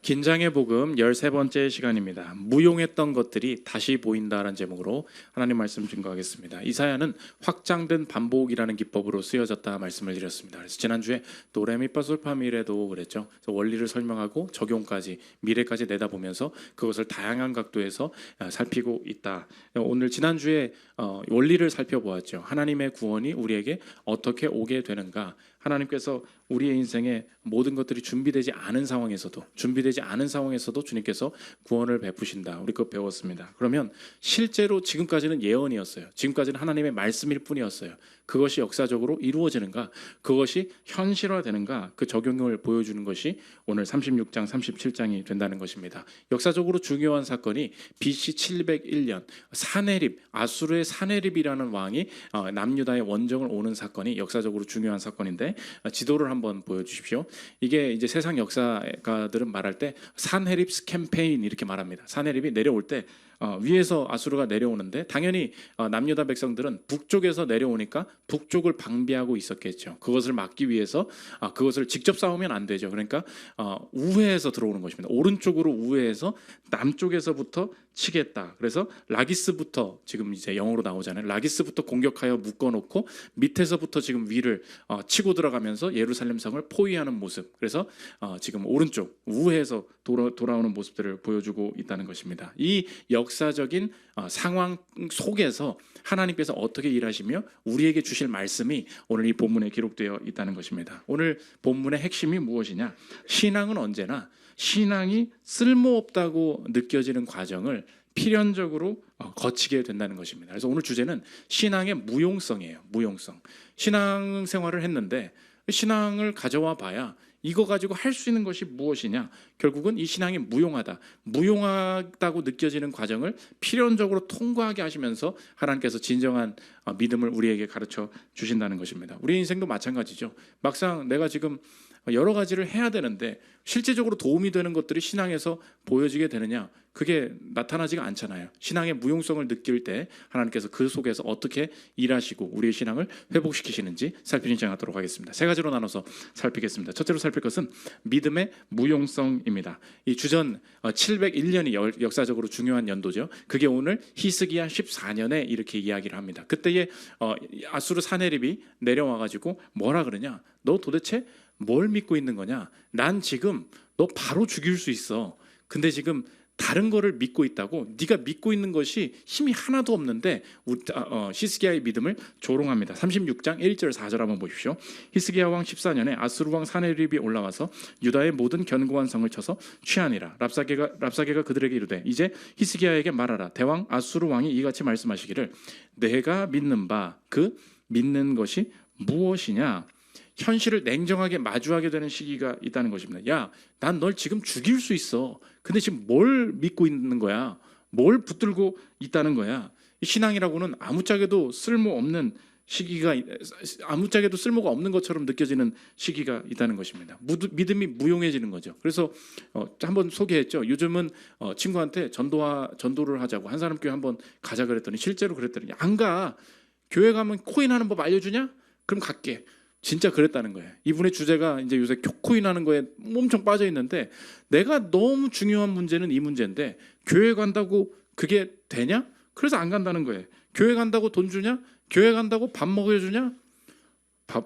긴장의 복음 13번째 시간입니다. 무용했던 것들이 다시 보인다라는 제목으로 하나님 말씀 증거하겠습니다. 이사야는 확장된 반복이라는 기법으로 쓰여졌다 말씀을 드렸습니다. 그래서 지난주에 도레미파솔파미레도 그랬죠. 그래서 원리를 설명하고 적용까지 미래까지 내다보면서 그것을 다양한 각도에서 살피고 있다. 오늘 지난주에 원리를 살펴보았죠. 하나님의 구원이 우리에게 어떻게 오게 되는가. 하나님께서 우리의 인생에 모든 것들이 준비되지 않은 상황에서도 주님께서 구원을 베푸신다. 우리 그거 배웠습니다. 그러면 실제로 지금까지는 예언이었어요. 지금까지는 하나님의 말씀일 뿐이었어요. 그것이 역사적으로 이루어지는가, 그것이 현실화되는가, 그 적용을 보여주는 것이 오늘 36장, 37장이 된다는 것입니다. 역사적으로 중요한 사건이 BC 701년 사네립, 아수르의 사네립이라는 왕이 남유다의 원정을 오는 사건이 역사적으로 중요한 사건인데, 지도를 한번 보여주십시오. 이게 이제 세상 역사가들은 말할 때 산헤립스 캠페인 이렇게 말합니다. 산헤립이 내려올 때 위에서 아수르가 내려오는데 당연히 남유다 백성들은 북쪽에서 내려오니까 북쪽을 방비하고 있었겠죠. 그것을 막기 위해서 그것을 직접 싸우면 안 되죠. 그러니까 우회해서 들어오는 것입니다. 오른쪽으로 우회해서 남쪽에서부터 치겠다. 그래서 라기스부터, 지금 이제 영어로 나오잖아요. 라기스부터 공격하여 묶어놓고 밑에서부터 지금 위를 치고 들어가면서 예루살렘 성을 포위하는 모습. 그래서 지금 오른쪽 우회해서 돌아오는 모습들을 보여주고 있다는 것입니다. 이 역사적인 상황 속에서 하나님께서 어떻게 일하시며 우리에게 주실 말씀이 오늘 이 본문에 기록되어 있다는 것입니다. 오늘 본문의 핵심이 무엇이냐? 신앙은 언제나 신앙이 쓸모없다고 느껴지는 과정을 필연적으로 거치게 된다는 것입니다. 그래서 오늘 주제는 신앙의 무용성이에요. 무용성. 신앙 생활을 했는데 신앙을 가져와 봐야 이거 가지고 할 수 있는 것이 무엇이냐? 결국은 이 신앙이 무용하다고 느껴지는 과정을 필연적으로 통과하게 하시면서 하나님께서 진정한 믿음을 우리에게 가르쳐 주신다는 것입니다. 우리 인생도 마찬가지죠. 막상 내가 지금 여러 가지를 해야 되는데 실제적으로 도움이 되는 것들이 신앙에서 보여지게 되느냐? 그게 나타나지가 않잖아요. 신앙의 무용성을 느낄 때 하나님께서 그 속에서 어떻게 일하시고 우리의 신앙을 회복시키시는지 살피는 시간 갖도록 하겠습니다. 세 가지로 나눠서 살피겠습니다. 첫째로 살필 것은 믿음의 무용성입니다. 이 주전 701년이 역사적으로 중요한 연도죠. 그게 오늘 히스기야 14년에 이렇게 이야기를 합니다. 그때에 아수르 사네립이 내려와가지고 뭐라 그러냐? 너 도대체 뭘 믿고 있는 거냐? 난 지금 너 바로 죽일 수 있어. 근데 지금 다른 거를 믿고 있다고. 네가 믿고 있는 것이 힘이 하나도 없는데 히스기야의 믿음을 조롱합니다. 36장 1절 4절 한번 보십시오. 히스기야 왕 14년에 아수르 왕 사네립이 올라와서 유다의 모든 견고한 성을 쳐서 취하니라. 랍사게가 그들에게 이르되 이제 히스기야에게 말하라. 대왕 아수르 왕이 이같이 말씀하시기를 내가 믿는 바 그 믿는 것이 무엇이냐? 현실을 냉정하게 마주하게 되는 시기가 있다는 것입니다. 야, 난 널 지금 죽일 수 있어. 근데 지금 뭘 믿고 있는 거야? 뭘 붙들고 있다는 거야? 이 신앙이라고는 아무짝에도 쓸모없는 시기가, 아무짝에도 쓸모가 없는 것처럼 느껴지는 시기가 있다는 것입니다. 믿음이 무용해지는 거죠. 그래서 한번 소개했죠. 요즘은 친구한테 전도를 하자고 한 사람 교회 한번 가자 그랬더니 실제로 그랬더니 안 가. 교회 가면 코인 하는 법 알려주냐? 그럼 갈게. 진짜 그랬다는 거예요. 이분의 주제가 이제 요새 코인 하는 거에 엄청 빠져 있는데 내가 너무 중요한 문제는 이 문제인데 교회 간다고 그게 되냐? 그래서 안 간다는 거예요. 교회 간다고 돈 주냐? 교회 간다고 밥 먹여주냐?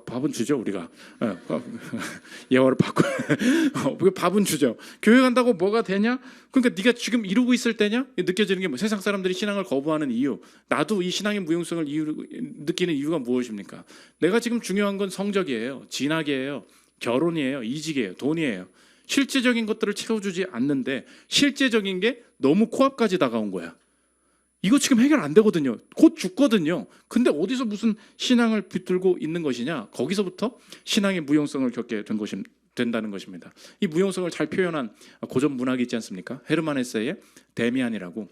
밥은 주죠 우리가. 예화를 바꿔. 밥은 주죠. 교회 간다고 뭐가 되냐? 그러니까 네가 지금 이루고 있을 때냐? 느껴지는 게 뭐 세상 사람들이 신앙을 거부하는 이유. 나도 이 신앙의 무용성을 느끼는 이유가 무엇입니까? 내가 지금 중요한 건 성적이에요. 진학이에요. 결혼이에요. 이직이에요. 돈이에요. 실제적인 것들을 채워주지 않는데 실제적인 게 너무 코앞까지 다가온 거야. 이거 지금 해결 안 되거든요. 곧 죽거든요. 근데 어디서 무슨 신앙을 붙들고 있는 것이냐? 거기서부터 신앙의 무용성을 겪게 된다는 것입니다. 이 무용성을 잘 표현한 고전 문학이 있지 않습니까? 헤르만 헤세의 데미안이라고.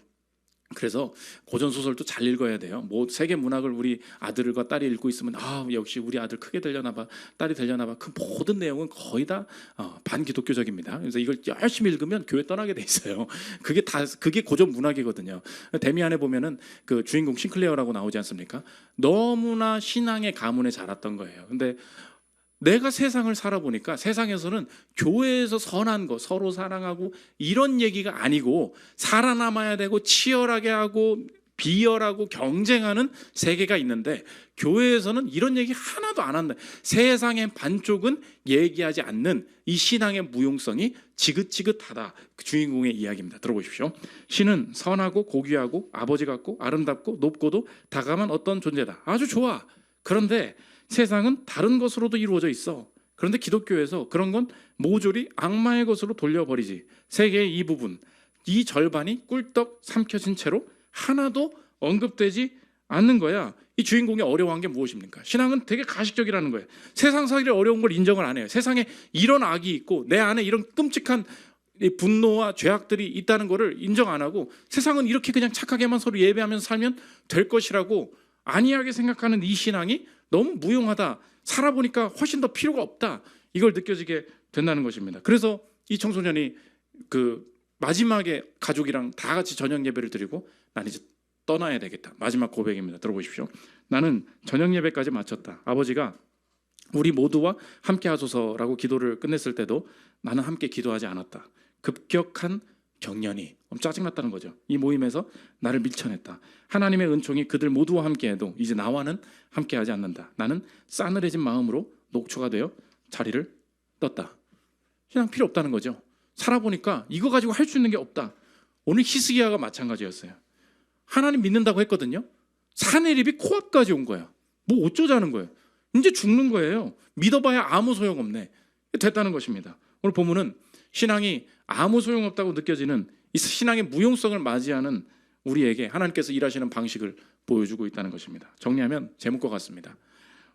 그래서 고전 소설도 잘 읽어야 돼요. 뭐 세계 문학을 우리 아들과 딸이 읽고 있으면 역시 우리 아들 크게 되려나 봐, 딸이 되려나 봐. 그 모든 내용은 거의 다 반기독교적입니다. 그래서 이걸 열심히 읽으면 교회 떠나게 돼 있어요. 그게 고전 문학이거든요. 데미안에 보면은 그 주인공 싱클레어라고 나오지 않습니까? 너무나 신앙의 가문에 자랐던 거예요. 근데 내가 세상을 살아보니까 세상에서는 교회에서 선한 거, 서로 사랑하고 이런 얘기가 아니고 살아남아야 되고 치열하게 하고 비열하고 경쟁하는 세계가 있는데 교회에서는 이런 얘기 하나도 안 한다. 세상의 반쪽은 얘기하지 않는 이 신앙의 무용성이 지긋지긋하다. 그 주인공의 이야기입니다. 들어보십시오. 신은 선하고 고귀하고 아버지 같고 아름답고 높고도 다감한 어떤 존재다. 아주 좋아. 그런데 세상은 다른 것으로도 이루어져 있어. 그런데 기독교에서 그런 건 모조리 악마의 것으로 돌려버리지. 세계의 이 부분, 이 절반이 꿀떡 삼켜진 채로 하나도 언급되지 않는 거야. 이 주인공이 어려워한 게 무엇입니까? 신앙은 되게 가식적이라는 거예요. 세상 살기 어려운 걸 인정을 안 해요. 세상에 이런 악이 있고 내 안에 이런 끔찍한 분노와 죄악들이 있다는 것을 인정 안 하고 세상은 이렇게 그냥 착하게만 서로 예배하면서 살면 될 것이라고 안이하게 생각하는 이 신앙이 너무 무용하다. 살아보니까 훨씬 더 필요가 없다. 이걸 느껴지게 된다는 것입니다. 그래서 이 청소년이 그 마지막에 가족이랑 다 같이 저녁 예배를 드리고 난 이제 떠나야 되겠다. 마지막 고백입니다. 들어보십시오. 나는 저녁 예배까지 마쳤다. 아버지가 우리 모두와 함께 하소서라고 기도를 끝냈을 때도 나는 함께 기도하지 않았다. 급격한 경련이 짜증났다는 거죠. 이 모임에서 나를 밀쳐냈다. 하나님의 은총이 그들 모두와 함께해도 이제 나와는 함께하지 않는다. 나는 싸늘해진 마음으로 녹초가 되어 자리를 떴다. 신앙 필요 없다는 거죠. 살아보니까 이거 가지고 할 수 있는 게 없다. 오늘 히스기야가 마찬가지였어요. 하나님 믿는다고 했거든요. 사내립이 코앞까지 온 거야. 뭐 어쩌자는 거예요. 이제 죽는 거예요. 믿어봐야 아무 소용없네. 됐다는 것입니다. 오늘 본문은 신앙이 아무 소용없다고 느껴지는 이 신앙의 무용성을 맞이하는 우리에게 하나님께서 일하시는 방식을 보여주고 있다는 것입니다. 정리하면 제목과 같습니다.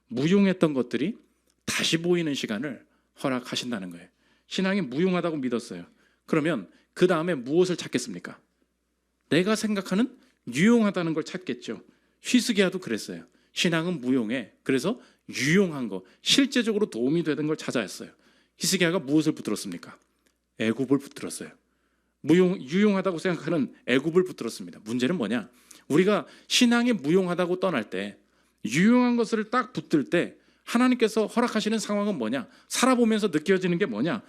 무용했던 것들이 다시 보이는 시간을 허락하신다는 거예요. 신앙이 무용하다고 믿었어요. 그러면 그 다음에 무엇을 찾겠습니까? 내가 생각하는 유용하다는 걸 찾겠죠. 히스기야도 그랬어요. 신앙은 무용해. 그래서 유용한 거, 실제적으로 도움이 되는 걸 찾아야 했어요. 히스기야가 무엇을 붙들었습니까? 애굽을 붙들었어요. 유용하다고 생각하는 애굽을 붙들었습니다. 문제는 뭐냐? 우리가 신앙이 무용하다고 떠날 때 유용한 것을 딱 붙들 때 하나님께서 허락하시는 상황은 뭐냐? 살아보면서 느껴지는 게 뭐냐?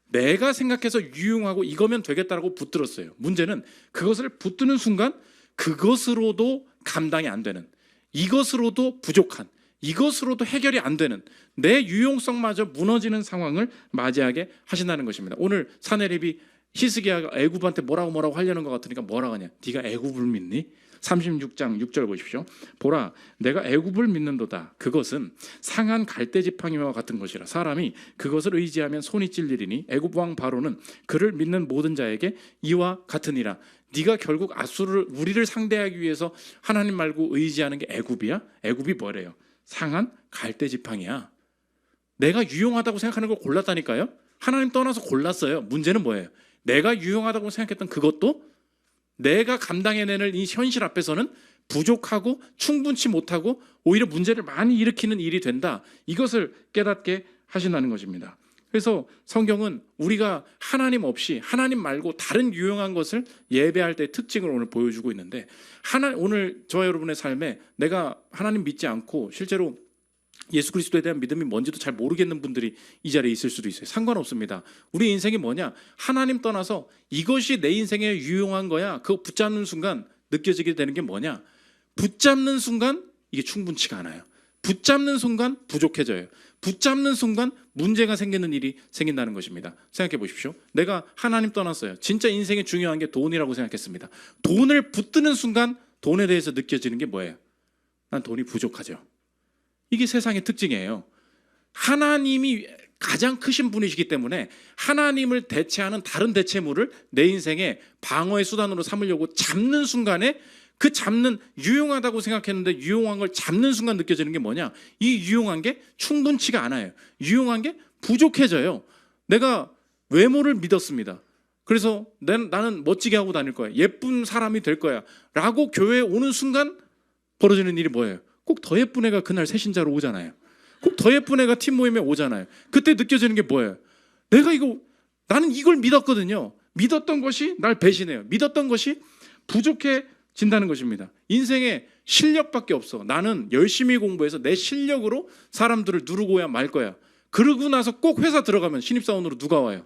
내가 생각해서 유용하고 이거면 되겠다라고 붙들었어요. 문제는 그것을 붙드는 순간 그것으로도 감당이 안 되는, 이것으로도 부족한, 이것으로도 해결이 안 되는 내 유용성마저 무너지는 상황을 맞이하게 하신다는 것입니다. 오늘 사내립이 히스기야가 애굽한테 뭐라고 하려는 것 같으니까 뭐라고 하냐? 네가 애굽을 믿니? 36장 6절 보십시오. 보라, 내가 애굽을 믿는도다. 그것은 상한 갈대지팡이와 같은 것이라. 사람이 그것을 의지하면 손이 찔리리니 애굽 왕 바로는 그를 믿는 모든 자에게 이와 같으니라. 네가 결국 아수르를 우리를 상대하기 위해서 하나님 말고 의지하는 게 애굽이야? 애굽이 뭐래요? 상한 갈대지팡이야. 내가 유용하다고 생각하는 걸 골랐다니까요. 하나님 떠나서 골랐어요. 문제는 뭐예요? 내가 유용하다고 생각했던 그것도 내가 감당해내는 이 현실 앞에서는 부족하고 충분치 못하고 오히려 문제를 많이 일으키는 일이 된다. 이것을 깨닫게 하신다는 것입니다. 그래서 성경은 우리가 하나님 없이 하나님 말고 다른 유용한 것을 예배할 때의 특징을 오늘 보여주고 있는데 오늘 저와 여러분의 삶에 내가 하나님 믿지 않고 실제로 예수 그리스도에 대한 믿음이 뭔지도 잘 모르겠는 분들이 이 자리에 있을 수도 있어요. 상관없습니다. 우리 인생이 뭐냐? 하나님 떠나서 이것이 내 인생에 유용한 거야. 그거 붙잡는 순간 느껴지게 되는 게 뭐냐? 붙잡는 순간 이게 충분치가 않아요. 붙잡는 순간 부족해져요. 붙잡는 순간 문제가 생기는 일이 생긴다는 것입니다. 생각해 보십시오. 내가 하나님 떠났어요. 진짜 인생에 중요한 게 돈이라고 생각했습니다. 돈을 붙드는 순간 돈에 대해서 느껴지는 게 뭐예요? 난 돈이 부족하죠. 이게 세상의 특징이에요. 하나님이 가장 크신 분이시기 때문에 하나님을 대체하는 다른 대체물을 내 인생의 방어의 수단으로 삼으려고 잡는 순간에 그 잡는 유용하다고 생각했는데 유용한 걸 잡는 순간 느껴지는 게 뭐냐? 이 유용한 게 충분치가 않아요. 유용한 게 부족해져요. 내가 외모를 믿었습니다. 그래서 나는 멋지게 하고 다닐 거야. 예쁜 사람이 될 거야. 라고 교회에 오는 순간 벌어지는 일이 뭐예요? 꼭 더 예쁜 애가 그날 새신자로 오잖아요. 꼭 더 예쁜 애가 팀 모임에 오잖아요. 그때 느껴지는 게 뭐예요? 나는 이걸 믿었거든요. 믿었던 것이 날 배신해요. 믿었던 것이 부족해진다는 것입니다. 인생에 실력밖에 없어. 나는 열심히 공부해서 내 실력으로 사람들을 누르고야 말 거야. 그러고 나서 꼭 회사 들어가면 신입사원으로 누가 와요?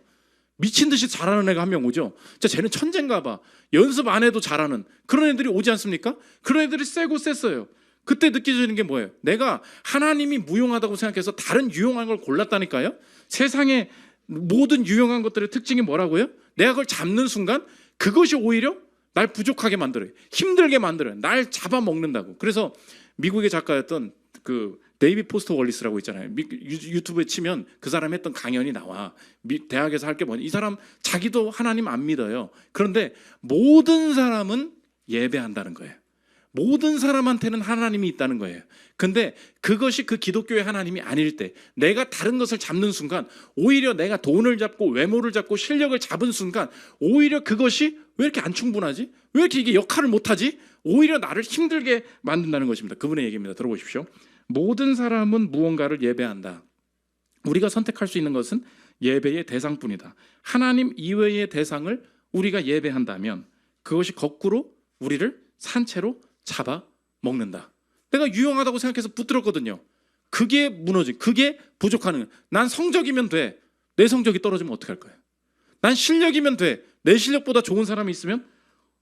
미친 듯이 잘하는 애가 한 명 오죠. 진짜 쟤는 천재인가 봐. 연습 안 해도 잘하는 그런 애들이 오지 않습니까? 그런 애들이 세고 셌어요. 그때 느껴지는 게 뭐예요? 내가 하나님이 무용하다고 생각해서 다른 유용한 걸 골랐다니까요. 세상에 모든 유용한 것들의 특징이 뭐라고요? 내가 그걸 잡는 순간 그것이 오히려 날 부족하게 만들어요. 힘들게 만들어요. 날 잡아먹는다고. 그래서 미국의 작가였던 그 데이비 포스터 월리스라고 있잖아요. 유튜브에 치면 그 사람이 했던 강연이 나와. 대학에서 할 게 뭐냐. 이 사람 자기도 하나님 안 믿어요. 그런데 모든 사람은 예배한다는 거예요. 모든 사람한테는 하나님이 있다는 거예요. 근데 그것이 그 기독교의 하나님이 아닐 때 내가 다른 것을 잡는 순간 오히려 내가 돈을 잡고 외모를 잡고 실력을 잡은 순간 오히려 그것이 왜 이렇게 안 충분하지? 왜 이렇게 이게 역할을 못하지? 오히려 나를 힘들게 만든다는 것입니다. 그분의 얘기입니다. 들어보십시오. 모든 사람은 무언가를 예배한다. 우리가 선택할 수 있는 것은 예배의 대상뿐이다. 하나님 이외의 대상을 우리가 예배한다면 그것이 거꾸로 우리를 산채로 잡아 먹는다. 내가 유용하다고 생각해서 붙들었거든요. 그게 무너진, 그게 부족하는. 난 성적이면 돼. 내 성적이 떨어지면 어떻게 할 거예요? 난 실력이면 돼. 내 실력보다 좋은 사람이 있으면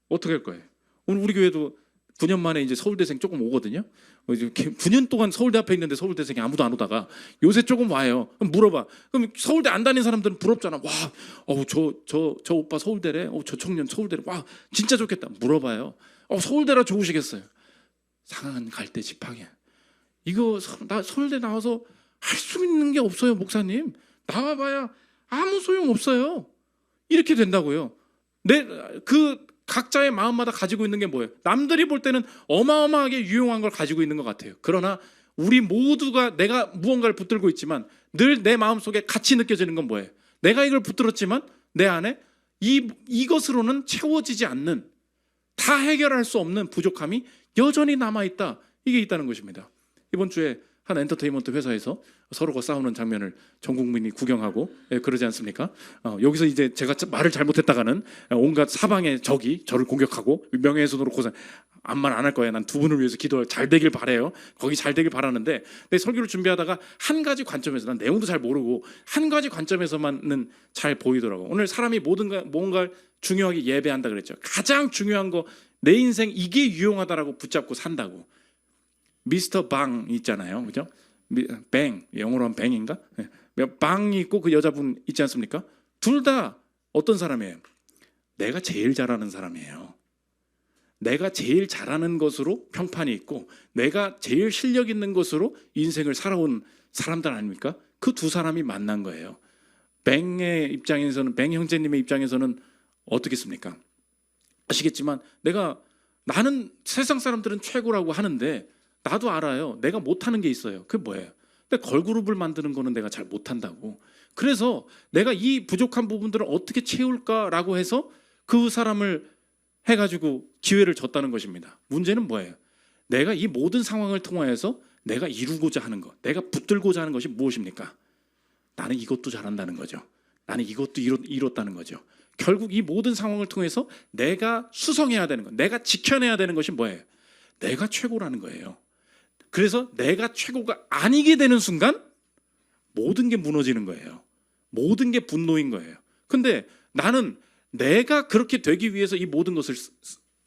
어떻게 할 거예요? 오늘 우리 교회도 9년 만에 이제 서울대생 조금 오거든요. 9년 동안 서울대 앞에 있는데 서울대생이 아무도 안 오다가 요새 조금 와요. 그럼 물어봐. 그럼 서울대 안 다닌 사람들은 부럽잖아. 와, 저 오빠 서울대래. 저 청년 서울대래. 와, 진짜 좋겠다. 물어봐요. 서울대라 좋으시겠어요. 상한 갈대 지팡이. 이거 나 서울대 나와서 할 수 있는 게 없어요, 목사님. 나와봐야 아무 소용 없어요. 이렇게 된다고요. 그 각자의 마음마다 가지고 있는 게 뭐예요? 남들이 볼 때는 어마어마하게 유용한 걸 가지고 있는 것 같아요. 그러나 우리 모두가 내가 무언가를 붙들고 있지만 늘 내 마음속에 같이 느껴지는 건 뭐예요? 내가 이걸 붙들었지만 내 안에 이것으로는 채워지지 않는, 다 해결할 수 없는 부족함이 여전히 남아있다. 이게 있다는 것입니다. 이번 주에 한 엔터테인먼트 회사에서 서로가 싸우는 장면을 전 국민이 구경하고 그러지 않습니까? 여기서 이제 제가 말을 잘못했다가는 온갖 사방의 적이 저를 공격하고 명예훼손으로 고소. 아무 말 안 할 거예요. 난 두 분을 위해서 기도할 잘 되길 바래요. 거기 잘 되길 바라는데 내 설교를 준비하다가 한 가지 관점에서, 난 내용도 잘 모르고 한 가지 관점에서만은 잘 보이더라고. 오늘 사람이 뭔가를 중요하게 예배한다 그랬죠. 가장 중요한 거, 내 인생 이게 유용하다라고 붙잡고 산다고. 미스터 방 있잖아요, 그죠? 뱅, 영어로 하면 뱅인가? 방이 있고 그 여자분 있지 않습니까? 둘 다 어떤 사람이에요? 내가 제일 잘하는 사람이에요. 내가 제일 잘하는 것으로 평판이 있고 내가 제일 실력 있는 것으로 인생을 살아온 사람들 아닙니까? 그 두 사람이 만난 거예요. 뱅의 입장에서는, 뱅 형제님의 입장에서는 어떻겠습니까? 아시겠지만 나는 세상 사람들은 최고라고 하는데 나도 알아요. 내가 못하는 게 있어요. 그게 뭐예요? 근데 걸그룹을 만드는 거는 내가 잘 못한다고. 그래서 내가 이 부족한 부분들을 어떻게 채울까라고 해서 그 사람을 해가지고 기회를 줬다는 것입니다. 문제는 뭐예요? 내가 이 모든 상황을 통하여서 내가 이루고자 하는 것, 내가 붙들고자 하는 것이 무엇입니까? 나는 이것도 잘한다는 거죠. 나는 이것도 이뤘다는 거죠. 결국 이 모든 상황을 통해서 내가 수성해야 되는 것, 내가 지켜내야 되는 것이 뭐예요? 내가 최고라는 거예요. 그래서 내가 최고가 아니게 되는 순간 모든 게 무너지는 거예요. 모든 게 분노인 거예요. 근데 나는 내가 그렇게 되기 위해서 이 모든 것을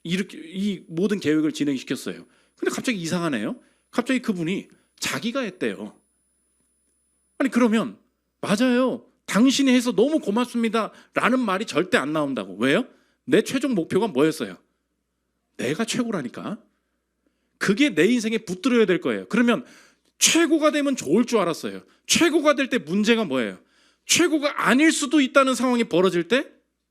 이 모든 계획을 진행시켰어요. 근데 갑자기 이상하네요. 갑자기 그분이 자기가 했대요. 아니 그러면 맞아요. 당신이 해서 너무 고맙습니다 라는 말이 절대 안 나온다고. 왜요? 내 최종 목표가 뭐였어요? 내가 최고라니까. 그게 내 인생에 붙들어야 될 거예요. 그러면 최고가 되면 좋을 줄 알았어요. 최고가 될 때 문제가 뭐예요? 최고가 아닐 수도 있다는 상황이 벌어질 때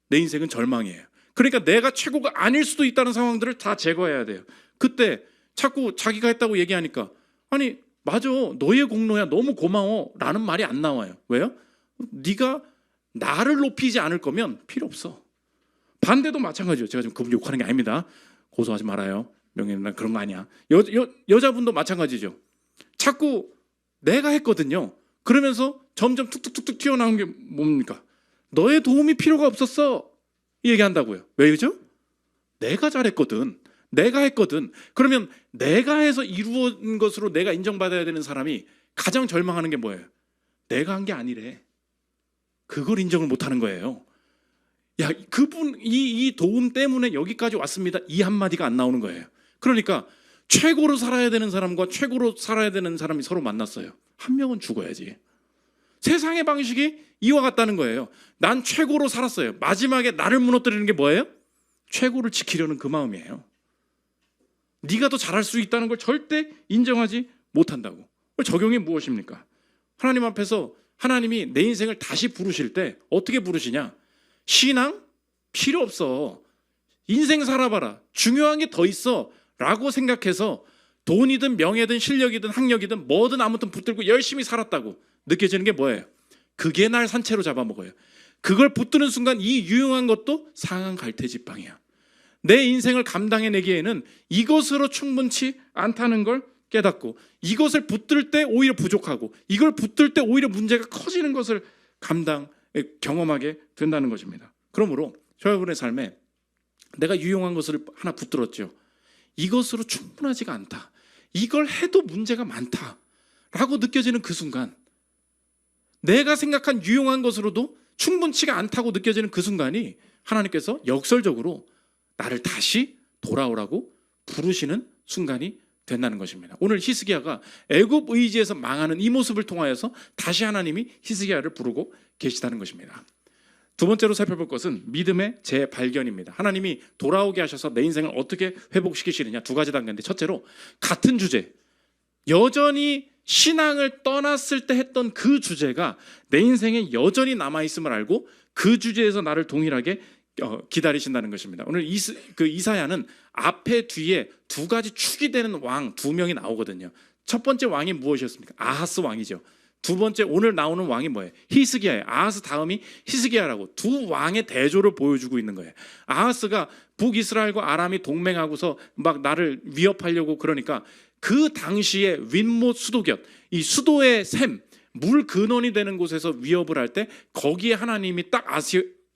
내 인생은 절망이에요. 그러니까 내가 최고가 아닐 수도 있다는 상황들을 다 제거해야 돼요. 그때 자꾸 자기가 했다고 얘기하니까 아니 맞아, 너의 공로야, 너무 고마워 라는 말이 안 나와요. 왜요? 네가 나를 높이지 않을 거면 필요 없어. 반대도 마찬가지예요. 제가 지금 그분 욕하는 게 아닙니다. 고소하지 말아요. 명예는 그런 거 아니야. 여자분도 마찬가지죠. 자꾸 내가 했거든요. 그러면서 점점 툭툭툭툭 튀어나온 게 뭡니까? 너의 도움이 필요가 없었어. 이 얘기한다고요. 왜 그죠? 내가 잘했거든. 내가 했거든. 그러면 내가 해서 이루어진 것으로 내가 인정받아야 되는 사람이 가장 절망하는 게 뭐예요? 내가 한 게 아니래. 그걸 인정을 못하는 거예요. 야, 그분 이 도움 때문에 여기까지 왔습니다. 이 한마디가 안 나오는 거예요. 그러니까 최고로 살아야 되는 사람과 최고로 살아야 되는 사람이 서로 만났어요. 한 명은 죽어야지. 세상의 방식이 이와 같다는 거예요. 난 최고로 살았어요. 마지막에 나를 무너뜨리는 게 뭐예요? 최고를 지키려는 그 마음이에요. 네가 더 잘할 수 있다는 걸 절대 인정하지 못한다고. 적용이 무엇입니까? 하나님 앞에서 하나님이 내 인생을 다시 부르실 때 어떻게 부르시냐? 신앙? 필요 없어. 인생 살아봐라. 중요한 게 더 있어. 라고 생각해서 돈이든 명예든 실력이든 학력이든 뭐든 아무튼 붙들고 열심히 살았다고 느껴지는 게 뭐예요? 그게 날 산채로 잡아먹어요. 그걸 붙드는 순간 이 유용한 것도 상한 갈대지빵이야. 내 인생을 감당해내기에는 이것으로 충분치 않다는 걸 깨닫고, 이것을 붙들 때 오히려 부족하고, 이걸 붙들 때 오히려 문제가 커지는 것을 경험하게 된다는 것입니다. 그러므로 여러분의 삶에 내가 유용한 것을 하나 붙들었죠. 이것으로 충분하지가 않다. 이걸 해도 문제가 많다라고 느껴지는 그 순간, 내가 생각한 유용한 것으로도 충분치가 않다고 느껴지는 그 순간이 하나님께서 역설적으로 나를 다시 돌아오라고 부르시는 순간이 된다는 것입니다. 오늘 히스기야가 애굽 의지에서 망하는 이 모습을 통하여서 다시 하나님이 히스기야를 부르고 계시다는 것입니다. 두 번째로 살펴볼 것은 믿음의 재발견입니다. 하나님이 돌아오게 하셔서 내 인생을 어떻게 회복시키시느냐, 두 가지 단계인데, 첫째로 같은 주제, 여전히 신앙을 떠났을 때 했던 그 주제가 내 인생에 여전히 남아있음을 알고 그 주제에서 나를 동일하게 기다리신다는 것입니다. 오늘 이사야는 앞에 뒤에 두 가지 축이 되는 왕 두 명이 나오거든요. 첫 번째 왕이 무엇이었습니까? 아하스 왕이죠. 두 번째 오늘 나오는 왕이 뭐예요? 히스기야예요. 아하스 다음이 히스기야라고 두 왕의 대조를 보여주고 있는 거예요. 아하스가 북이스라엘과 아람이 동맹하고서 막 나를 위협하려고 그러니까 그 당시에 윗못 수도곁, 이 수도의 샘, 물 근원이 되는 곳에서 위협을 할 때 거기에 하나님이 딱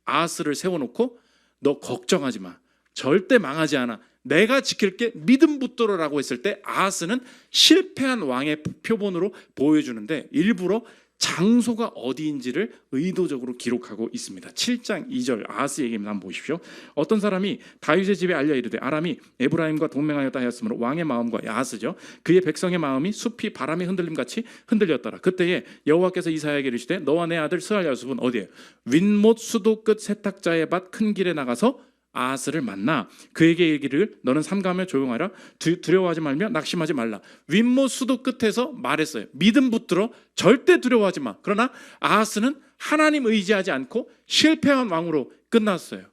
아하스를 세워놓고 너 걱정하지 마. 절대 망하지 않아. 내가 지킬게. 믿음 붙들어라고 했을 때 아하스는 실패한 왕의 표본으로 보여주는데 일부러 장소가 어디인지를 의도적으로 기록하고 있습니다. 7장 2절 아하스 얘기입니다. 한번 보십시오. 어떤 사람이 다윗의 집에 알려 이르되 아람이 에브라임과 동맹하였다 하였으므로 왕의 마음과 아하스죠. 그의 백성의 마음이 숲이 바람에 흔들림같이 흔들렸더라. 그때에 여호와께서 이사야에게 이르시되 너와 내 아들 스알야숲은 어디에? 윗못 수도 끝 세탁자의 밭 큰 길에 나가서 아하스를 만나 그에게 이르기를 너는 삼가하며 조용하라. 두려워하지 말며 낙심하지 말라. 윗못 수도 끝에서 말했어요. 믿음 붙들어 절대 두려워하지 마. 그러나 아하스는 하나님 의지하지 않고 실패한 왕으로 끝났어요.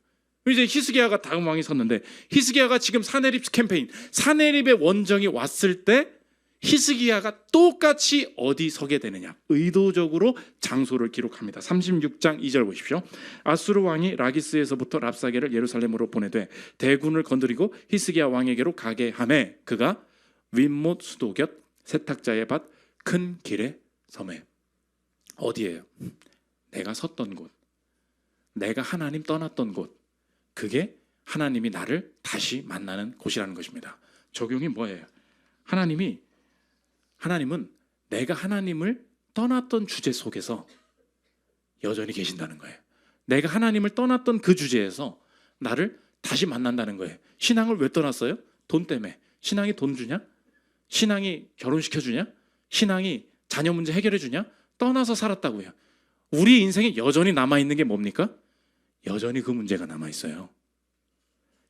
이제 히스기야가 다음 왕이 섰는데, 히스기야가 지금 사내립 캠페인, 사내립의 원정이 왔을 때 히스기야가 똑같이 어디 서게 되느냐, 의도적으로 장소를 기록합니다. 36장 2절 보십시오. 아수르 왕이 라기스에서부터 랍사게를 예루살렘으로 보내되 대군을 건드리고 히스기야 왕에게로 가게 하매 그가 윗못 수도 곁 세탁자의 밭 큰 길에 서매. 어디예요? 내가 섰던 곳, 내가 하나님 떠났던 곳, 그게 하나님이 나를 다시 만나는 곳이라는 것입니다. 적용이 뭐예요? 하나님은 내가 하나님을 떠났던 주제 속에서 여전히 계신다는 거예요. 내가 하나님을 떠났던 그 주제에서 나를 다시 만난다는 거예요. 신앙을 왜 떠났어요? 돈 때문에. 신앙이 돈 주냐? 신앙이 결혼시켜주냐? 신앙이 자녀 문제 해결해주냐? 떠나서 살았다고요. 우리 인생에 여전히 남아있는 게 뭡니까? 여전히 그 문제가 남아있어요.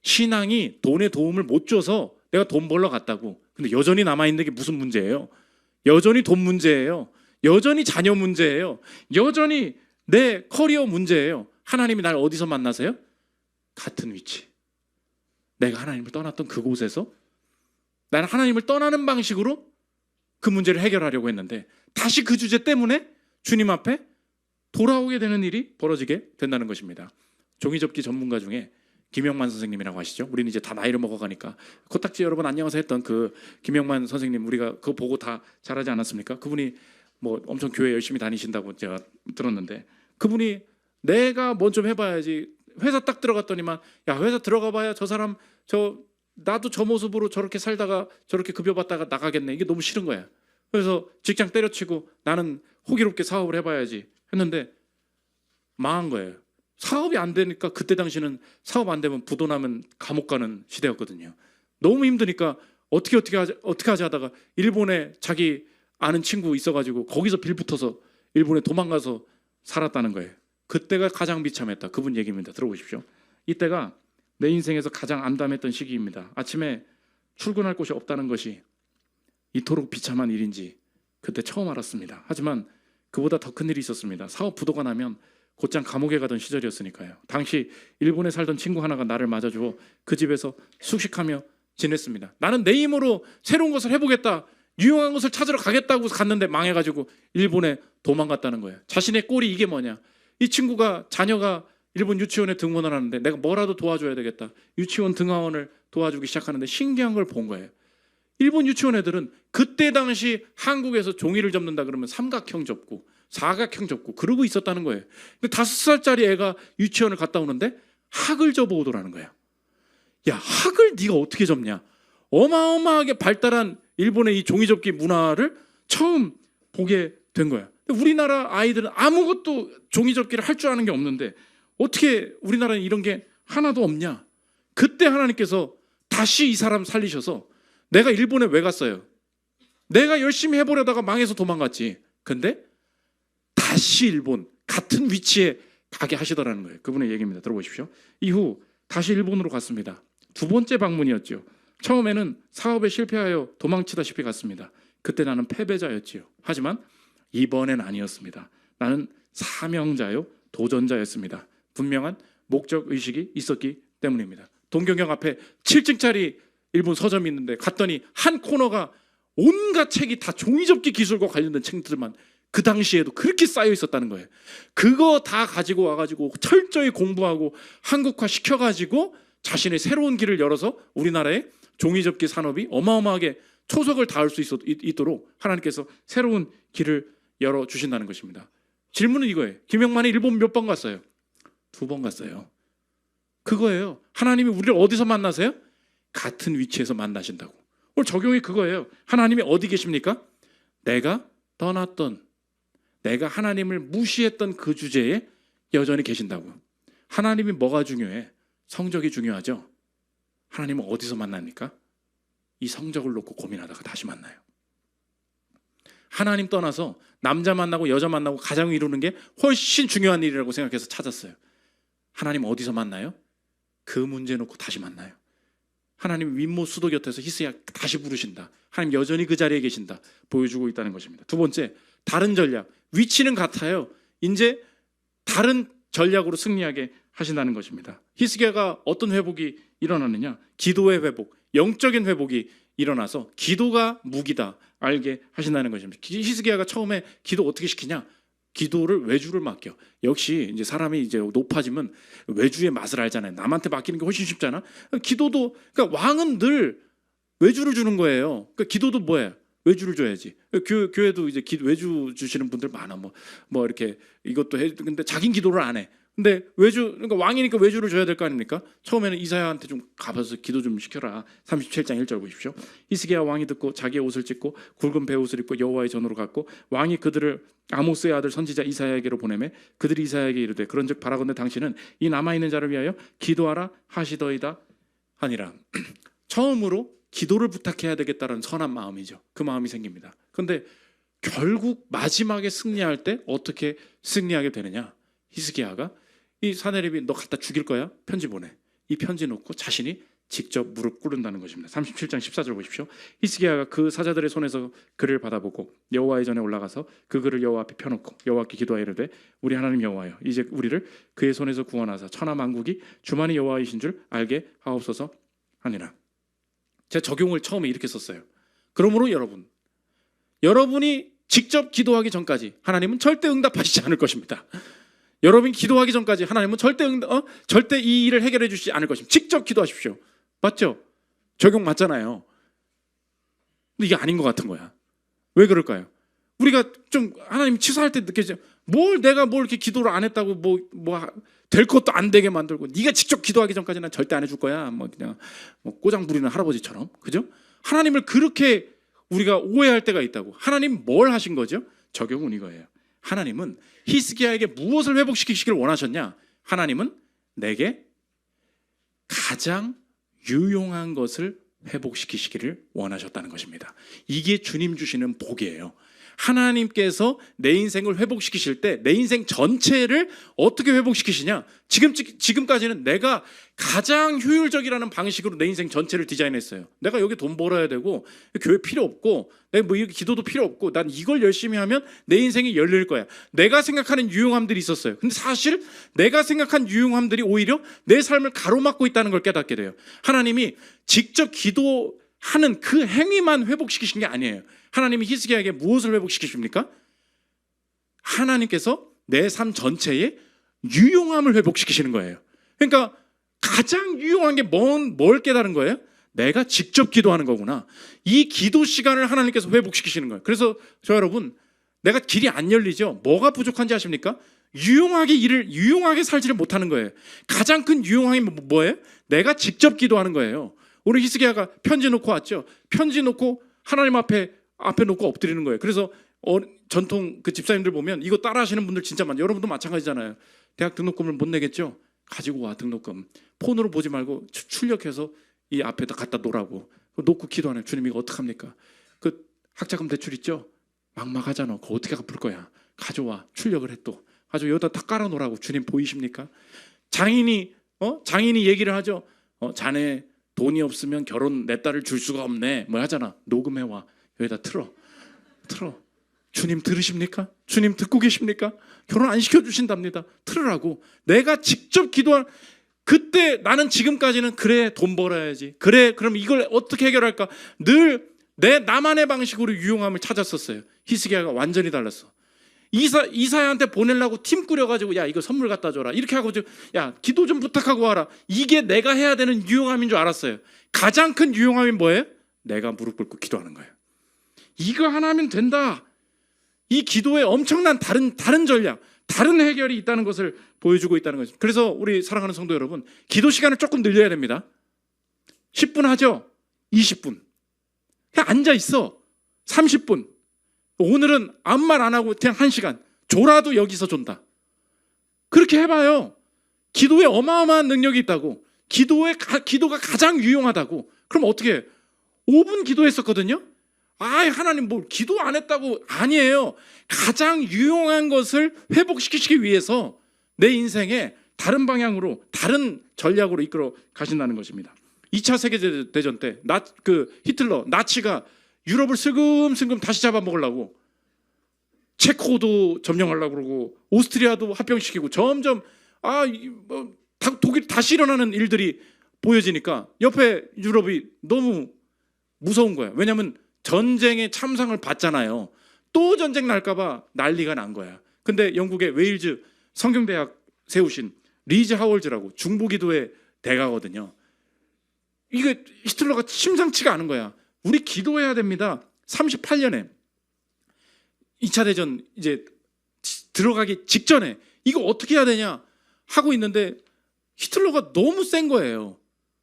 신앙이 돈에 도움을 못 줘서 내가 돈 벌러 갔다고. 근데 여전히 남아있는 게 무슨 문제예요? 여전히 돈 문제예요. 여전히 자녀 문제예요. 여전히 내 커리어 문제예요. 하나님이 날 어디서 만나세요? 같은 위치. 내가 하나님을 떠났던 그곳에서 나는 하나님을 떠나는 방식으로 그 문제를 해결하려고 했는데 다시 그 주제 때문에 주님 앞에 돌아오게 되는 일이 벌어지게 된다는 것입니다. 종이접기 전문가 중에 김영만 선생님이라고 아시죠? 우리는 이제 다 나이를 먹어가니까 코딱지 여러분 안녕하세요 했던 그 김영만 선생님, 우리가 그거 보고 다 잘하지 않았습니까? 그분이 뭐 엄청 교회 열심히 다니신다고 제가 들었는데, 그분이 내가 뭐 좀 해봐야지, 회사 딱 들어갔더니만 야 회사 들어가봐야 저 사람 나도 저 모습으로 저렇게 살다가 저렇게 급여 받다가 나가겠네, 이게 너무 싫은 거야. 그래서 직장 때려치고 나는 호기롭게 사업을 해봐야지 했는데 망한 거예요. 사업이 안 되니까 그때 당시는 사업 안 되면 부도나면 감옥 가는 시대였거든요. 너무 힘드니까 어떻게 하지 하다가 일본에 자기 아는 친구 있어가지고 거기서 빌붙어서 일본에 도망가서 살았다는 거예요. 그때가 가장 비참했다. 그분 얘기입니다. 들어보십시오. 이때가 내 인생에서 가장 암담했던 시기입니다. 아침에 출근할 곳이 없다는 것이 이토록 비참한 일인지 그때 처음 알았습니다. 하지만 그보다 더 큰 일이 있었습니다. 사업 부도가 나면 곧장 감옥에 가던 시절이었으니까요. 당시 일본에 살던 친구 하나가 나를 맞아주어 그 집에서 숙식하며 지냈습니다. 나는 내 힘으로 새로운 것을 해보겠다, 유용한 것을 찾으러 가겠다고 갔는데 망해가지고 일본에 도망갔다는 거예요. 자신의 꼴이 이게 뭐냐? 이 친구가 자녀가 일본 유치원에 등원을 하는데 내가 뭐라도 도와줘야 되겠다. 유치원 등하원을 도와주기 시작하는데 신기한 걸 본 거예요. 일본 유치원 애들은 그때 당시 한국에서 종이를 접는다 그러면 삼각형 접고 사각형 접고 그러고 있었다는 거예요. 근데 5살짜리 애가 유치원을 갔다 오는데 학을 접어오더라는 거예요. 야, 학을 네가 어떻게 접냐? 어마어마하게 발달한 일본의 이 종이접기 문화를 처음 보게 된 거예요. 우리나라 아이들은 아무것도 종이접기를 할 줄 아는 게 없는데 어떻게 우리나라는 이런 게 하나도 없냐? 그때 하나님께서 다시 이 사람 살리셔서 내가 일본에 왜 갔어요? 내가 열심히 해보려다가 망해서 도망갔지. 근데 다시 일본 같은 위치에 가게 하시더라는 거예요. 그분의 얘기입니다. 들어보십시오. 이후 다시 일본으로 갔습니다. 2번째 방문이었죠. 처음에는 사업에 실패하여 도망치다시피 갔습니다. 그때 나는 패배자였지요. 하지만 이번엔 아니었습니다. 나는 사명자요 도전자였습니다. 분명한 목적 의식이 있었기 때문입니다. 동경역 앞에 7층짜리 일본 서점이 있는데 갔더니 한 코너가 온갖 책이 다 종이접기 기술과 관련된 책들만 그 당시에도 그렇게 쌓여 있었다는 거예요. 그거 다 가지고 와가지고 철저히 공부하고 한국화 시켜가지고 자신의 새로운 길을 열어서 우리나라의 종이접기 산업이 어마어마하게 초석을 닿을 수 있도록 하나님께서 새로운 길을 열어주신다는 것입니다. 질문은 이거예요. 김영만이 일본 몇 번 갔어요? 2번 갔어요. 그거예요. 하나님이 우리를 어디서 만나세요? 같은 위치에서 만나신다고. 오늘 적용이 그거예요. 하나님이 어디 계십니까? 내가 떠났던, 내가 하나님을 무시했던 그 주제에 여전히 계신다고. 하나님이 뭐가 중요해? 성적이 중요하죠. 하나님은 어디서 만납니까? 이 성적을 놓고 고민하다가 다시 만나요. 하나님 떠나서 남자 만나고 여자 만나고 가정 이루는 게 훨씬 중요한 일이라고 생각해서 찾았어요. 하나님 어디서 만나요? 그 문제 놓고 다시 만나요. 하나님 윗모 수도 곁에서 히스기야 다시 부르신다. 하나님 여전히 그 자리에 계신다. 보여주고 있다는 것입니다. 2번째, 다른 전략. 위치는 같아요. 이제 다른 전략으로 승리하게 하신다는 것입니다. 히스기야가 어떤 회복이 일어나느냐? 기도의 회복, 영적인 회복이 일어나서 기도가 무기다 알게 하신다는 것입니다. 히스기야가 처음에 기도 어떻게 시키냐? 기도를 외주를 맡겨. 역시 이제 사람이 이제 높아지면 외주의 맛을 알잖아요. 남한테 맡기는 게 훨씬 쉽잖아. 기도도, 그러니까 왕은 늘 외주를 주는 거예요. 그러니까 기도도 뭐예요? 외주를 줘야지. 교회도 이제 외주 주시는 분들 많아. 뭐 이렇게 이것도 해. 근데 자긴 기도를 안 해. 근데 외주, 그러니까 왕이니까 외주를 줘야 될 거 아닙니까? 처음에는 이사야한테 좀 가봐서 기도 좀 시켜라. 37장 1절 보십시오. 히스기야 왕이 듣고 자기의 옷을 찢고 굵은 베옷을 입고 여호와의 전으로 갔고 왕이 그들을 아모스의 아들 선지자 이사야에게로 보내매 그들이 이사야에게 이르되 그런즉 바라건대 당신은 이 남아있는 자를 위하여 기도하라 하시더이다 하니라. 처음으로 기도를 부탁해야 되겠다는 선한 마음이죠. 그 마음이 생깁니다. 그런데 결국 마지막에 승리할 때 어떻게 승리하게 되느냐? 히스기야가 이 사내립이 너 갖다 죽일 거야? 편지 보내. 이 편지 놓고 자신이 직접 무릎 꿇는다는 것입니다. 37장 14절 보십시오. 히스기야가 그 사자들의 손에서 글을 받아보고 여호와의 전에 올라가서 그 글을 여호와 앞에 펴놓고 여호와께 기도하여 이르되 우리 하나님 여호와여 이제 우리를 그의 손에서 구원하사 천하 만국이 주만이 여호와이신 줄 알게 하옵소서 하니라. 제가 적용을 처음에 이렇게 썼어요. 그러므로 여러분이 직접 기도하기 전까지 하나님은 절대 응답하시지 않을 것입니다. 여러분이 기도하기 전까지 하나님은 절대 이 일을 해결해 주시지 않을 것입니다. 직접 기도하십시오. 맞죠? 적용 맞잖아요. 근데 이게 아닌 것 같은 거야. 왜 그럴까요? 우리가 좀 하나님 치사할 때 느껴져. 내가 이렇게 기도를 안 했다고 될 것도 안 되게 만들고 네가 직접 기도하기 전까지는 절대 안 해줄 거야. 그냥 꼬장 부리는 할아버지처럼. 그죠? 하나님을 그렇게 우리가 오해할 때가 있다고. 하나님 뭘 하신 거죠? 적용은 이거예요. 하나님은 히스기야에게 무엇을 회복시키시기를 원하셨냐? 하나님은 내게 가장 유용한 것을 회복시키시기를 원하셨다는 것입니다. 이게 주님 주시는 복이에요. 하나님께서 내 인생을 회복시키실 때 내 인생 전체를 어떻게 회복시키시냐? 지금까지는 내가 가장 효율적이라는 방식으로 내 인생 전체를 디자인했어요. 내가 여기 돈 벌어야 되고 교회 필요 없고 내가 뭐 기도도 필요 없고 난 이걸 열심히 하면 내 인생이 열릴 거야. 내가 생각하는 유용함들이 있었어요. 근데 사실 내가 생각한 유용함들이 오히려 내 삶을 가로막고 있다는 걸 깨닫게 돼요. 하나님이 직접 기도하는 그 행위만 회복시키신 게 아니에요. 하나님이 히스기야에게 무엇을 회복시키십니까? 하나님께서 내 삶 전체의 유용함을 회복시키시는 거예요. 그러니까 가장 유용한 게 뭘 깨달은 거예요? 내가 직접 기도하는 거구나. 이 기도 시간을 하나님께서 회복시키시는 거예요. 그래서 저 여러분, 내가 길이 안 열리죠? 뭐가 부족한지 아십니까? 유용하게 살지를 못하는 거예요. 가장 큰 유용함이 뭐예요? 내가 직접 기도하는 거예요. 오늘 히스기야가 편지 놓고 왔죠. 편지 놓고 하나님 앞에 놓고 엎드리는 거예요. 그래서 전통 그 집사님들 보면 이거 따라하시는 분들 진짜 많아요. 여러분도 마찬가지잖아요. 대학 등록금을 못 내겠죠? 가지고 와, 등록금. 폰으로 보지 말고 출력해서 이 앞에다 갖다 놓으라고. 놓고 기도하네요. 주님 이거 어떡합니까? 그 학자금 대출 있죠? 막막하잖아. 그거 어떻게 갚을 거야? 가져와. 출력을 해 또. 가지고 여기다 다 깔아놓으라고. 주님 보이십니까? 장인이 얘기를 하죠. 자네 돈이 없으면 결혼 내 딸을 줄 수가 없네. 뭐 하잖아. 녹음해와. 여기다 틀어. 주님 들으십니까? 주님 듣고 계십니까? 결혼 안 시켜주신답니다. 틀으라고. 내가 직접 기도한 그때 나는 지금까지는 그래 돈 벌어야지. 그래 그럼 이걸 어떻게 해결할까? 늘 나만의 방식으로 유용함을 찾았었어요. 히스기야가 완전히 달랐어. 이사야한테 보내려고 팀 꾸려가지고 야 이거 선물 갖다 줘라 이렇게 하고 야 기도 좀 부탁하고 와라. 이게 내가 해야 되는 유용함인 줄 알았어요. 가장 큰 유용함이 뭐예요? 내가 무릎 꿇고 기도하는 거예요. 이거 하나 하면 된다. 이 기도에 엄청난 다른 전략, 다른 해결이 있다는 것을 보여주고 있다는 거죠. 그래서 우리 사랑하는 성도 여러분, 기도 시간을 조금 늘려야 됩니다. 10분 하죠? 20분. 그냥 앉아 있어. 30분. 오늘은 아무 말 안 하고 그냥 1시간. 졸아도 여기서 존다. 그렇게 해봐요. 기도에 어마어마한 능력이 있다고. 기도가 가장 유용하다고. 그럼 어떻게 해요? 5분 기도했었거든요. 하나님 뭐 기도 안 했다고. 아니에요. 가장 유용한 것을 회복시키시기 위해서 내 인생에 다른 방향으로 다른 전략으로 이끌어 가신다는 것입니다. 2차 세계대전 때 히틀러 나치가 유럽을 슬금슬금 다시 잡아먹으려고 체코도 점령하려고 그러고 오스트리아도 합병시키고 점점 독일이 다시 일어나는 일들이 보여지니까 옆에 유럽이 너무 무서운 거야. 왜냐하면 전쟁의 참상을 봤잖아요. 또 전쟁 날까 봐 난리가 난 거야. 근데 영국의 웨일즈 성경대학 세우신 리즈 하월즈라고 중보기도의 대가거든요. 이게 히틀러가 심상치가 않은 거야. 우리 기도해야 됩니다. 38년에 2차 대전 이제 들어가기 직전에 이거 어떻게 해야 되냐 하고 있는데 히틀러가 너무 센 거예요.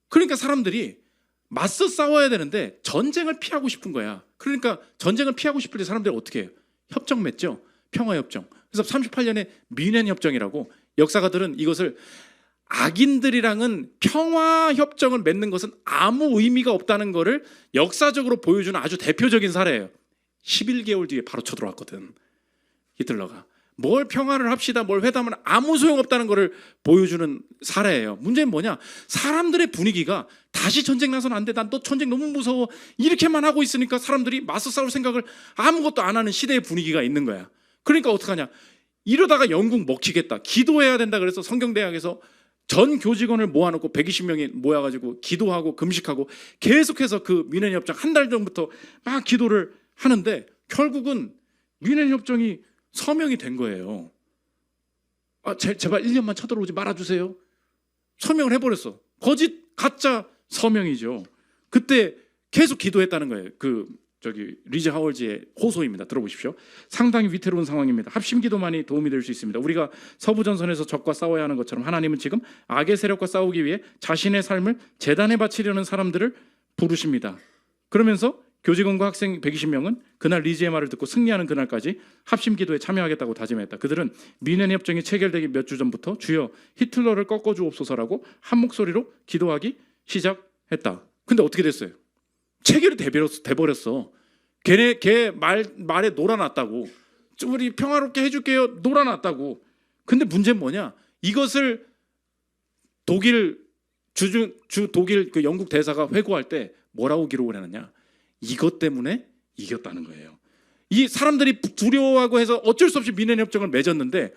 그러니까 사람들이 맞서 싸워야 되는데 전쟁을 피하고 싶은 거야. 그러니까 전쟁을 피하고 싶을 때 사람들이 어떻게 해요? 협정 맺죠. 평화협정. 그래서 38년에 뮌헨 협정이라고 역사가들은 이것을 악인들이랑은 평화협정을 맺는 것은 아무 의미가 없다는 것을 역사적으로 보여주는 아주 대표적인 사례예요. 11개월 뒤에 바로 쳐들어왔거든. 히틀러가. 뭘 평화를 합시다, 뭘 회담을 아무 소용없다는 것을 보여주는 사례예요. 문제는 뭐냐? 사람들의 분위기가 다시 전쟁 나서는 안 돼. 난 또 전쟁 너무 무서워. 이렇게만 하고 있으니까 사람들이 맞서 싸울 생각을 아무것도 안 하는 시대의 분위기가 있는 거야. 그러니까 어떡하냐? 이러다가 영국 먹히겠다. 기도해야 된다. 그래서 성경대학에서 전 교직원을 모아놓고 120명이 모여가지고 기도하고 금식하고 계속해서 그 뮌헨 협정 한 달 전부터 막 기도를 하는데 결국은 뮌헨 협정이 서명이 된 거예요. 제발 1년만 쳐들어오지 말아주세요. 서명을 해버렸어. 거짓 가짜 서명이죠. 그때 계속 기도했다는 거예요. 리즈 하월즈의 호소입니다. 들어보십시오. 상당히 위태로운 상황입니다. 합심기도만이 도움이 될 수 있습니다. 우리가 서부전선에서 적과 싸워야 하는 것처럼 하나님은 지금 악의 세력과 싸우기 위해 자신의 삶을 제단에 바치려는 사람들을 부르십니다. 그러면서 교직원과 학생 120명은 그날 리즈의 말을 듣고 승리하는 그날까지 합심 기도에 참여하겠다고 다짐했다. 그들은 미넨 협정이 체결되기 몇 주 전부터 주여 히틀러를 꺾어주옵소서라고 한 목소리로 기도하기 시작했다. 근데 어떻게 됐어요? 체결이 돼버렸어. 걔 말에 놀아놨다고. 우리 평화롭게 해줄게요. 놀아놨다고. 근데 문제는 뭐냐? 이것을 독일 독일 그 영국 대사가 회고할 때 뭐라고 기록을 해놨냐? 이것 때문에 이겼다는 거예요. 이 사람들이 두려워하고 해서 어쩔 수 없이 미넨 협정을 맺었는데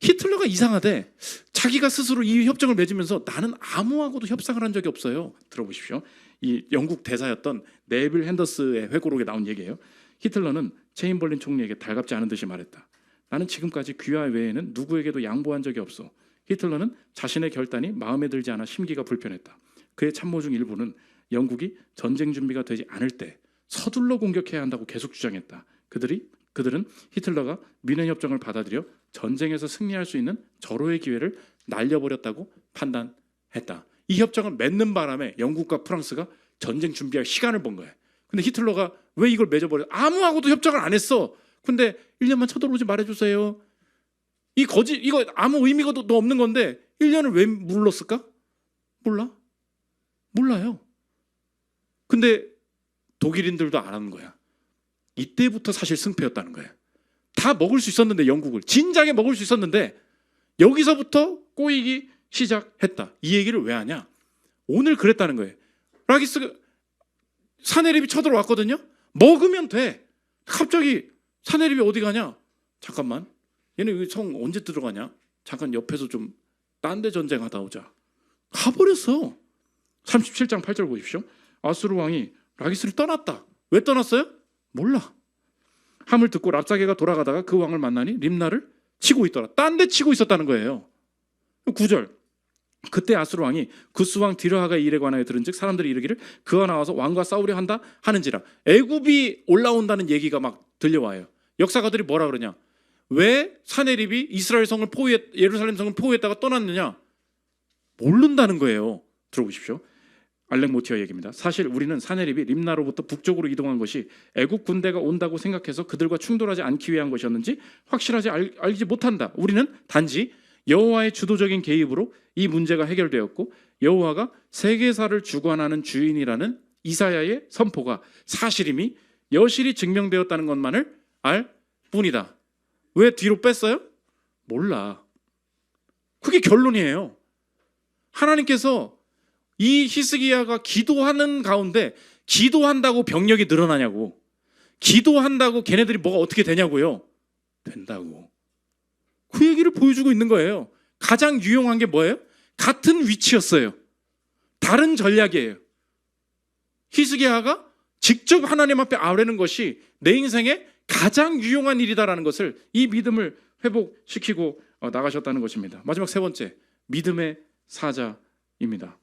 히틀러가 이상하대. 자기가 스스로 이 협정을 맺으면서 나는 아무하고도 협상을 한 적이 없어요. 들어보십시오. 이 영국 대사였던 네빌 핸더스의 회고록에 나온 얘기예요. 히틀러는 체인벌린 총리에게 달갑지 않은 듯이 말했다. 나는 지금까지 귀화 외에는 누구에게도 양보한 적이 없어. 히틀러는 자신의 결단이 마음에 들지 않아 심기가 불편했다. 그의 참모 중 일부는 영국이 전쟁 준비가 되지 않을 때 서둘러 공격해야 한다고 계속 주장했다. 그들은 히틀러가 미넨 협정을 받아들여 전쟁에서 승리할 수 있는 절호의 기회를 날려버렸다고 판단했다. 이 협정을 맺는 바람에 영국과 프랑스가 전쟁 준비할 시간을 번 거야. 근데 히틀러가 왜 이걸 맺어버려? 아무하고도 협정을 안 했어. 근데 1년만 쳐들어오지 말아주세요. 이거 아무 의미가 도 없는 건데 1년을 왜 물렀을까? 몰라요. 근데 독일인들도 안 하는 거야. 이때부터 사실 승패였다는 거야. 다 먹을 수 있었는데 영국을 진작에 먹을 수 있었는데 여기서부터 꼬이기 시작했다. 이 얘기를 왜 하냐? 오늘 그랬다는 거예요. 라기스 사네립이 쳐들어왔거든요. 먹으면 돼. 갑자기 사네립이 어디 가냐? 잠깐만. 얘네 성 언제 들어가냐? 잠깐 옆에서 좀 딴 데 전쟁하다 오자. 가버렸어. 37장 8절 보십시오. 아수르 왕이 라기스를 떠났다. 왜 떠났어요? 몰라. 함을 듣고 랍사게가 돌아가다가 그 왕을 만나니 림나를 치고 있더라. 딴 데 치고 있었다는 거예요. 9절. 그때 아수르 왕이 구스 왕 디르하가의 일에 관하여 들은즉 사람들이 이르기를 그가 나와서 왕과 싸우려 한다 하는지라. 애굽이 올라온다는 얘기가 막 들려와요. 역사가들이 뭐라 그러냐? 왜 사네립이 이스라엘 성을 예루살렘 성을 포위했다가 떠났느냐? 모른다는 거예요. 들어보십시오. 알렉 모티어 얘기입니다. 사실 우리는 사네립이 림나로부터 북쪽으로 이동한 것이 애국 군대가 온다고 생각해서 그들과 충돌하지 않기 위한 것이었는지 확실하지 알지 못한다. 우리는 단지 여호와의 주도적인 개입으로 이 문제가 해결되었고 여호와가 세계사를 주관하는 주인이라는 이사야의 선포가 사실임이 여실히 증명되었다는 것만을 알 뿐이다. 왜 뒤로 뺐어요? 몰라. 그게 결론이에요. 하나님께서 이 히스기야가 기도하는 가운데 기도한다고 병력이 늘어나냐고. 기도한다고 걔네들이 뭐가 어떻게 되냐고요. 된다고. 그 얘기를 보여주고 있는 거예요. 가장 유용한 게 뭐예요? 같은 위치였어요. 다른 전략이에요. 히스기야가 직접 하나님 앞에 아뢰는 것이 내 인생에 가장 유용한 일이다라는 것을 이 믿음을 회복시키고 나가셨다는 것입니다. 마지막 세 번째, 믿음의 사자입니다.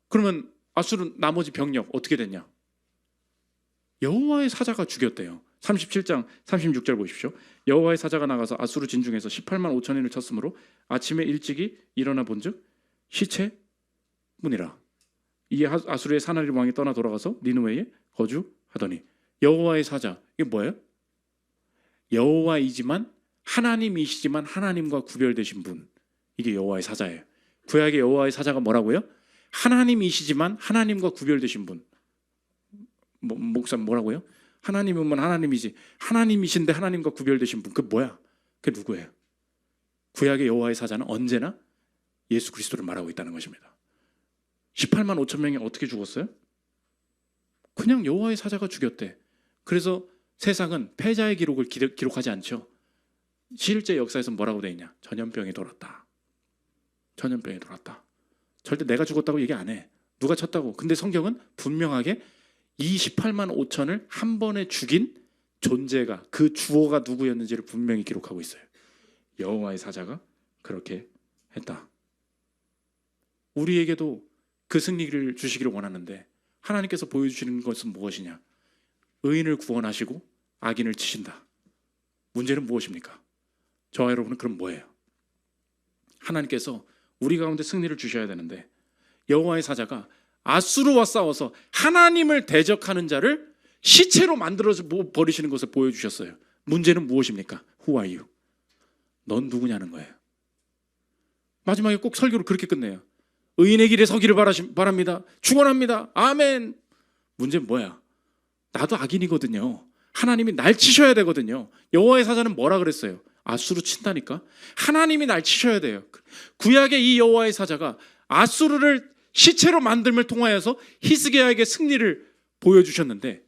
그러면 아수르 나머지 병력 어떻게 됐냐? 여호와의 사자가 죽였대요. 37장 36절 보십시오. 여호와의 사자가 나가서 아수르 진중에서 18만 5천인을 쳤으므로 아침에 일찍이 일어나 본즉 시체뿐이라. 이 아수르의 사나리 왕이 떠나 돌아가서 니느웨에 거주하더니. 여호와의 사자, 이게 뭐예요? 여호와이지만 하나님이시지만 하나님과 구별되신 분. 이게 여호와의 사자예요. 구약의 여호와의 사자가 뭐라고요? 하나님이시지만 하나님과 구별되신 분. 목사님 뭐라고요? 하나님이면 하나님이지. 하나님이신데 하나님과 구별되신 분. 그 뭐야? 그게 누구예요? 구약의 여호와의 사자는 언제나 예수 그리스도를 말하고 있다는 것입니다. 18만 5천 명이 어떻게 죽었어요? 그냥 여호와의 사자가 죽였대. 그래서 세상은 패자의 기록을 기록하지 않죠. 실제 역사에서 뭐라고 돼 있냐? 전염병이 돌았다. 전염병이 돌았다. 절대 내가 죽었다고 얘기 안 해. 누가 쳤다고. 근데 성경은 분명하게 이 18만 5천을 한 번에 죽인 존재가, 그 주어가 누구였는지를 분명히 기록하고 있어요. 여호와의 사자가 그렇게 했다. 우리에게도 그 승리를 주시기를 원하는데 하나님께서 보여주시는 것은 무엇이냐? 의인을 구원하시고 악인을 치신다. 문제는 무엇입니까? 저와 여러분은 그럼 뭐예요? 하나님께서 우리 가운데 승리를 주셔야 되는데 여호와의 사자가 아수르와 싸워서 하나님을 대적하는 자를 시체로 만들어서 버리시는 것을 보여주셨어요. 문제는 무엇입니까? Who are you? 넌 누구냐는 거예요. 마지막에 꼭 설교를 그렇게 끝내요. 의인의 길에 서기를 바랍니다. 축원합니다. 아멘. 문제는 뭐야? 나도 악인이거든요. 하나님이 날 치셔야 되거든요. 여호와의 사자는 뭐라 그랬어요? 아수르 친다니까? 하나님이 날 치셔야 돼요. 구약의 이 여호와의 사자가 아수르를 시체로 만듦을 통하여서 히스기야에게 승리를 보여주셨는데,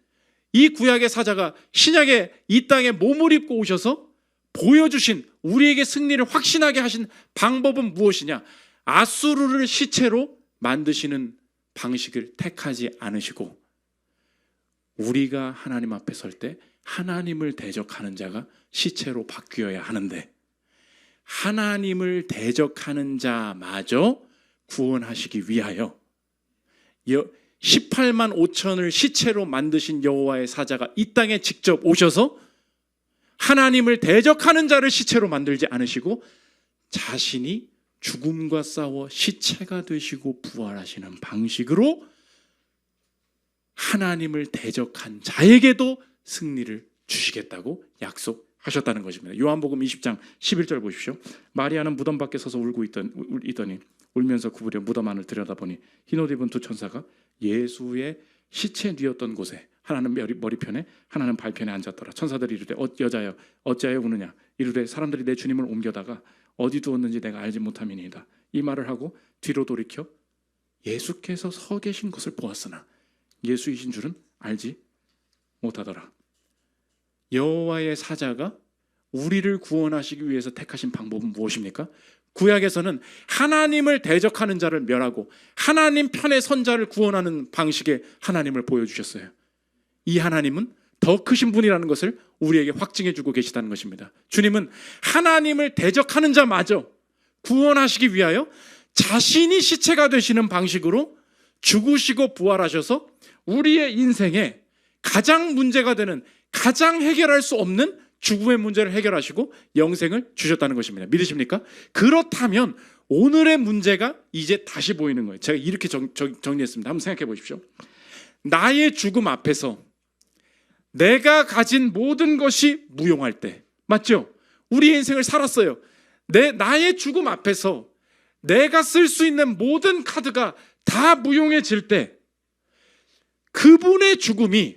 이 구약의 사자가 신약에 이 땅에 몸을 입고 오셔서 보여주신, 우리에게 승리를 확신하게 하신 방법은 무엇이냐? 아수르를 시체로 만드시는 방식을 택하지 않으시고, 우리가 하나님 앞에 설 때 하나님을 대적하는 자가 시체로 바뀌어야 하는데, 하나님을 대적하는 자마저 구원하시기 위하여 18만 5천을 시체로 만드신 여호와의 사자가 이 땅에 직접 오셔서 하나님을 대적하는 자를 시체로 만들지 않으시고 자신이 죽음과 싸워 시체가 되시고 부활하시는 방식으로 하나님을 대적한 자에게도 승리를 주시겠다고 약속하셨다는 것입니다. 요한복음 20장 11절 보십시오. 마리아는 무덤 밖에 서서 울고 있더니 울면서 구부려 무덤 안을 들여다보니 흰옷 입은 두 천사가 예수의 시체 뉘었던 곳에, 하나는 머리편에 하나는 발편에 앉았더라. 천사들이 이르되 여자여 어찌하여 우느냐? 이르되 사람들이 내 주님을 옮겨다가 어디 두었는지 내가 알지 못함이니이다. 이 말을 하고 뒤로 돌이켜 예수께서 서 계신 것을 보았으나 예수이신 줄은 알지 못하더라. 여호와의 사자가 우리를 구원하시기 위해서 택하신 방법은 무엇입니까? 구약에서는 하나님을 대적하는 자를 멸하고 하나님 편에 선 자를 구원하는 방식의 하나님을 보여주셨어요. 이 하나님은 더 크신 분이라는 것을 우리에게 확증해 주고 계시다는 것입니다. 주님은 하나님을 대적하는 자마저 구원하시기 위하여 자신이 시체가 되시는 방식으로 죽으시고 부활하셔서 우리의 인생에 가장 문제가 되는, 가장 해결할 수 없는 죽음의 문제를 해결하시고 영생을 주셨다는 것입니다. 믿으십니까? 그렇다면 오늘의 문제가 이제 다시 보이는 거예요. 제가 이렇게 정리했습니다. 한번 생각해 보십시오. 나의 죽음 앞에서 내가 가진 모든 것이 무용할 때, 맞죠? 우리의 인생을 살았어요. 나의 죽음 앞에서 내가 쓸 수 있는 모든 카드가 다 무용해질 때, 그분의 죽음이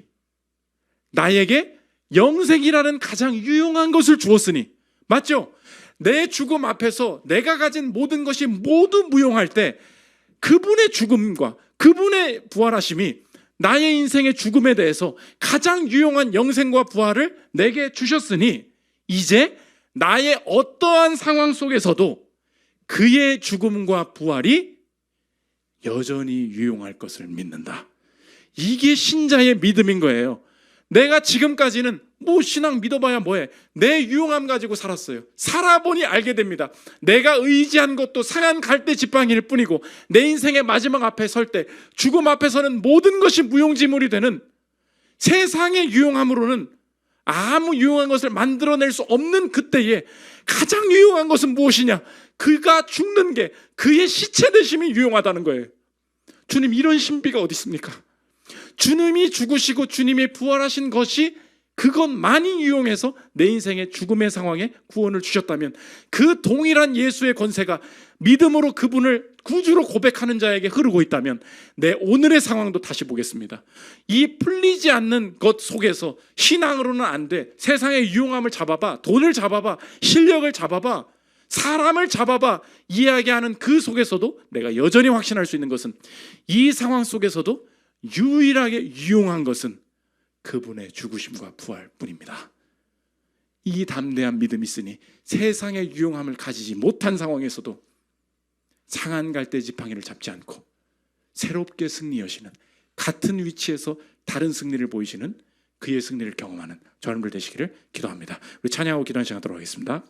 나에게 영생이라는 가장 유용한 것을 주었으니, 맞죠? 내 죽음 앞에서 내가 가진 모든 것이 모두 무용할 때 그분의 죽음과 그분의 부활하심이 나의 인생의 죽음에 대해서 가장 유용한 영생과 부활을 내게 주셨으니, 이제 나의 어떠한 상황 속에서도 그의 죽음과 부활이 여전히 유용할 것을 믿는다. 이게 신자의 믿음인 거예요. 내가 지금까지는 신앙 믿어봐야 뭐해, 내 유용함 가지고 살았어요. 살아보니 알게 됩니다. 내가 의지한 것도 상한 갈대 지팡이일 뿐이고, 내 인생의 마지막 앞에 설 때, 죽음 앞에서는 모든 것이 무용지물이 되는, 세상의 유용함으로는 아무 유용한 것을 만들어낼 수 없는 그때에 가장 유용한 것은 무엇이냐? 그가 죽는 게, 그의 시체 되심이 유용하다는 거예요. 주님, 이런 신비가 어디 있습니까? 주님이 죽으시고 주님이 부활하신 것이 그것만이 유용해서 내 인생의 죽음의 상황에 구원을 주셨다면, 그 동일한 예수의 권세가 믿음으로 그분을 구주로 고백하는 자에게 흐르고 있다면, 내 오늘의 상황도 다시 보겠습니다. 이 풀리지 않는 것 속에서 신앙으로는 안 돼. 세상의 유용함을 잡아봐, 돈을 잡아봐, 실력을 잡아봐, 사람을 잡아봐, 이야기하는 그 속에서도 내가 여전히 확신할 수 있는 것은, 이 상황 속에서도 유일하게 유용한 것은 그분의 죽으심과 부활뿐입니다. 이 담대한 믿음이 있으니 세상의 유용함을 가지지 못한 상황에서도 상한 갈대 지팡이를 잡지 않고 새롭게 승리 여시는, 같은 위치에서 다른 승리를 보이시는 그의 승리를 경험하는 저여러분들 되시기를 기도합니다. 우리 찬양하고 기도하는 시간 갖도록 하겠습니다.